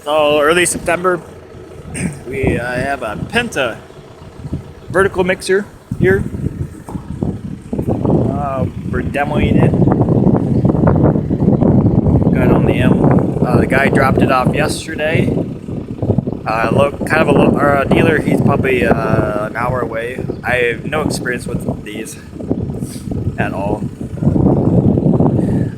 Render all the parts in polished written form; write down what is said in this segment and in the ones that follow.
So early September, we have a Penta vertical mixer here. We're demoing it. Got it on the M. The guy dropped it off yesterday. Our dealer. He's probably an hour away. I have no experience with these at all.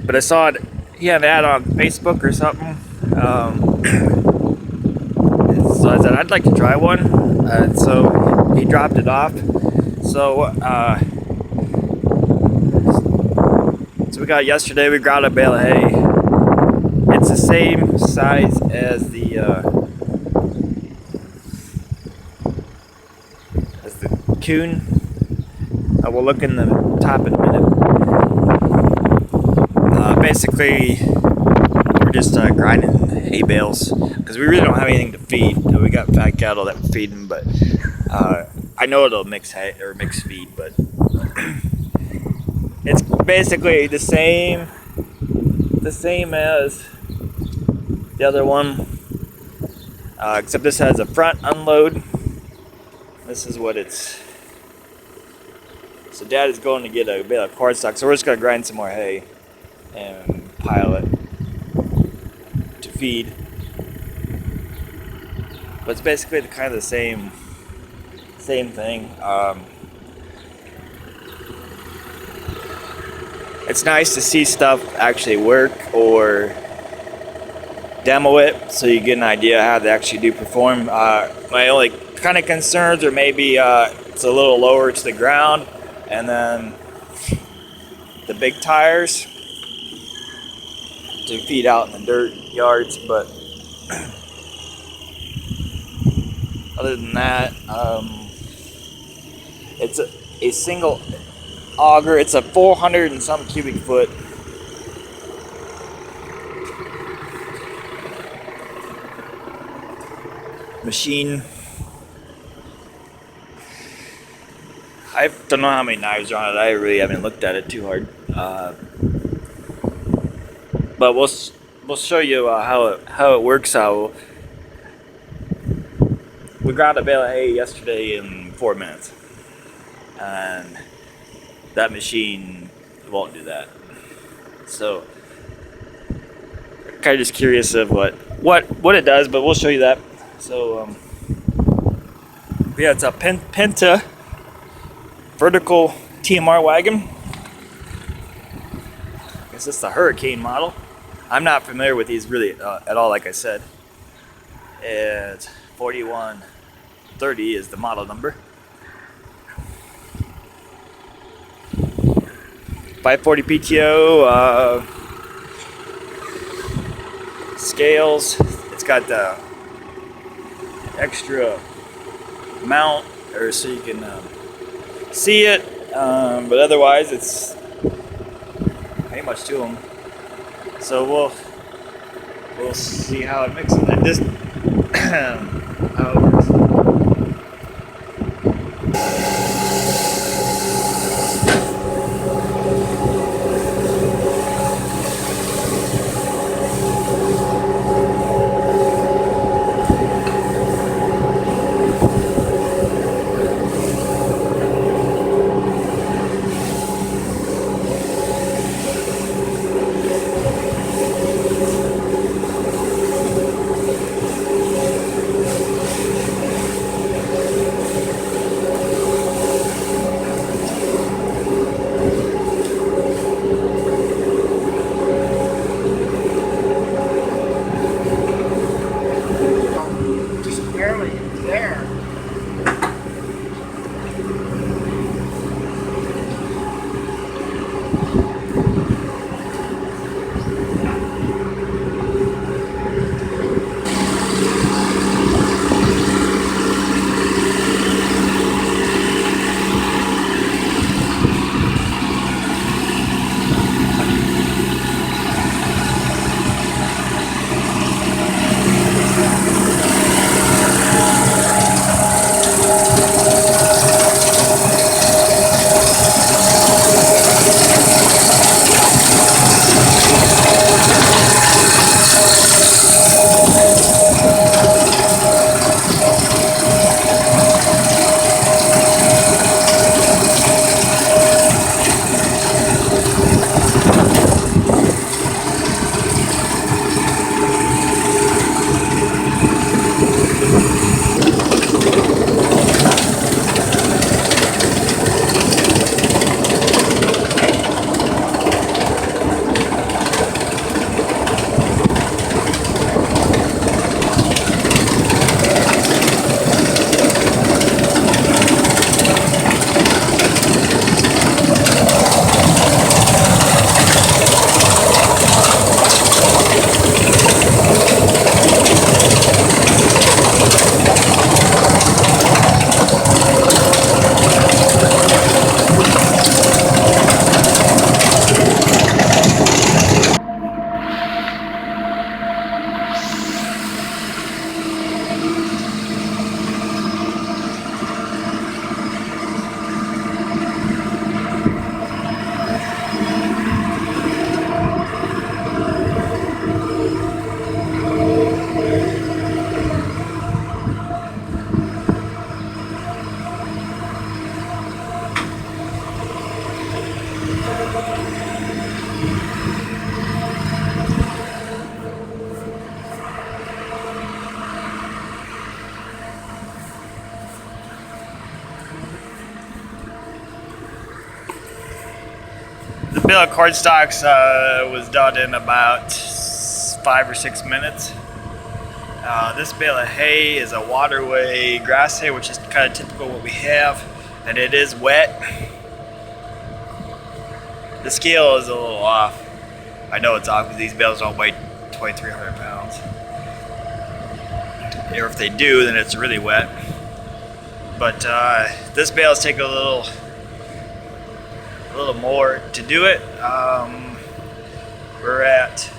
But I saw it. He had an ad on Facebook or something. So I said I'd like to try one. So he dropped it off. So we got it yesterday. We got a bale of hay. It's the same size as the coon. We'll look in the top in a minute. Basically, we're just grinding hay bales because we really don't have anything to feed. We got fat cattle that we're feeding, but I know it'll mix hay or mix feed, but it's basically the same as the other one, except this has a front unload. This is what it's. So Dad is going to get a bale of corn stalk, so we're just going to grind some more hay and pile it to feed. But it's basically kind of the same thing. It's nice to see stuff actually work or demo it so you get an idea how they actually do perform. My only kind of concerns are maybe it's a little lower to the ground, and then the big tires to feed out in the dirt yards. But other than that, it's a single auger. It's a 400 and some cubic foot machine. I don't know how many knives are on it. I really haven't looked at it too hard. But we'll show you how it works. We ground a bale of hay yesterday in 4 minutes, and that machine won't do that. So kind of just curious of what it does, but we'll show you that. So yeah, it's a Penta vertical TMR wagon. I guess it's the Hurricane model. I'm not familiar with these really at all, like I said. It's 4130 is the model number. 540 PTO, scales. It's got the extra mount, or so you can see it, but otherwise it's pretty much to them. So we'll see how it mixes and just how it works. bale of corn stalks was done in about 5 or 6 minutes. This bale of hay is a waterway grass hay, which is kind of typical what we have, and it is wet. The scale is a little off. I know it's off because these bales don't weigh 2,300 pounds. Or if they do, then it's really wet. But this bale's taking a little more to do it. We're at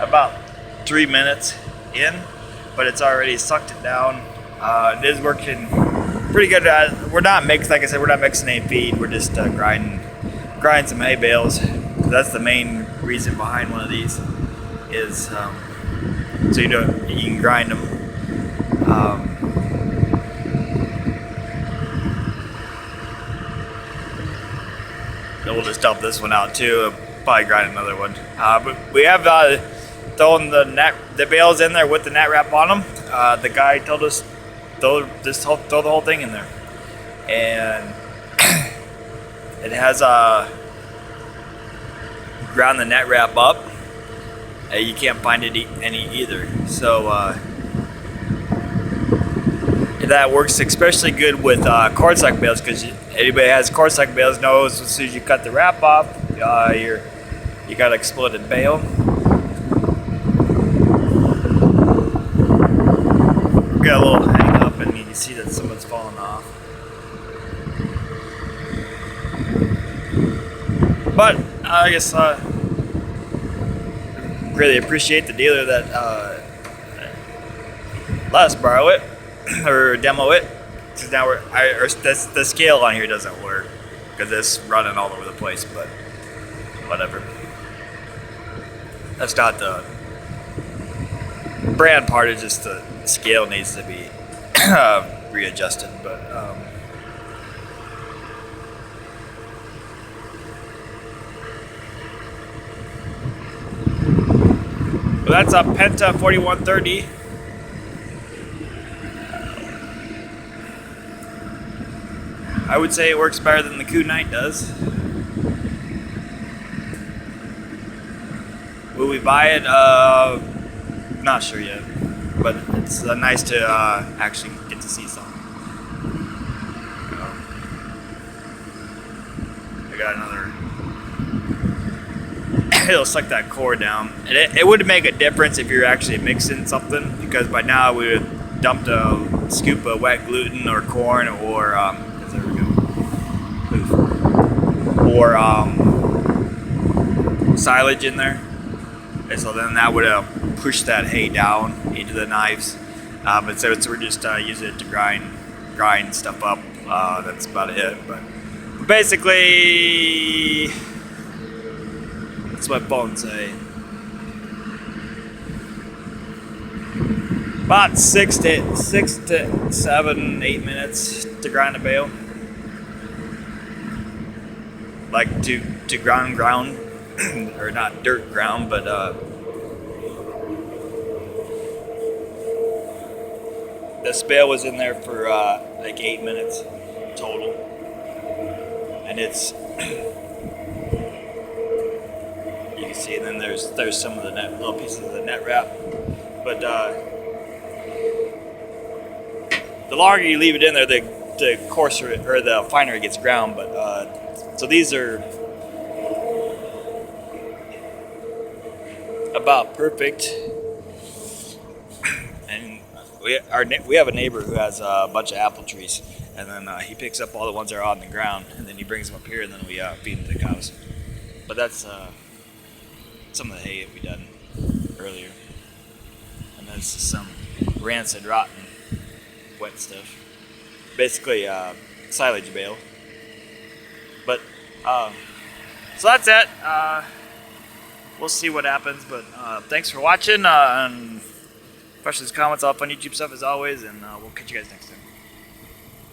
about 3 minutes in, but it's already sucked it down. It is working pretty good. We're not mixing, like I said, we're not mixing any feed. We're just grinding some hay bales. That's the main reason behind one of these, is so you can grind them. Then we'll just dump this one out too. Probably grind another one. But we have throwing the bales in there with the net wrap on them. The guy told us throw the whole thing in there, and it has ground the net wrap up. You can't find it any either. So that works especially good with corn stalk bales, because anybody that has corn stalk bales knows as soon as you cut the wrap off, you got an exploded bale. We got a little hang up, and you can see that someone's falling off. But I guess really appreciate the dealer that let us borrow it or demo it, because now the scale on here doesn't work because it's running all over the place. But whatever. That's not the brand part. It's just the scale needs to be readjusted. But that's a Penta 4130. I would say it works better than the Q9 does. Will we buy it? Not sure yet, but it's nice to actually get to see something. I got another. It'll suck that core down. And it would make a difference if you're actually mixing something, because by now we would have dumped a scoop of wet gluten or corn or there we go. Or silage in there. And so then that would push that hay down into the knives. But so we're just using it to grind stuff up. That's about it. But basically, that's what phones say. About 6 to 7, 8 minutes to grind a bale. Like to ground, or not dirt ground, but this bale was in there for like 8 minutes total, and it's you can see. And then there's some of the little pieces of the net wrap, but the longer you leave it in there, the coarser or the finer it gets ground. But so these are about perfect. And we have a neighbor who has a bunch of apple trees, and then he picks up all the ones that are on the ground, and then he brings them up here, and then we feed them to the cows. But that's some of the hay that we done earlier, and then this is some rancid, rotten, wet stuff. Basically silage bale. But so that's it. We'll see what happens. But thanks for watching. And questions, comments, all fun YouTube stuff as always. And we'll catch you guys next time.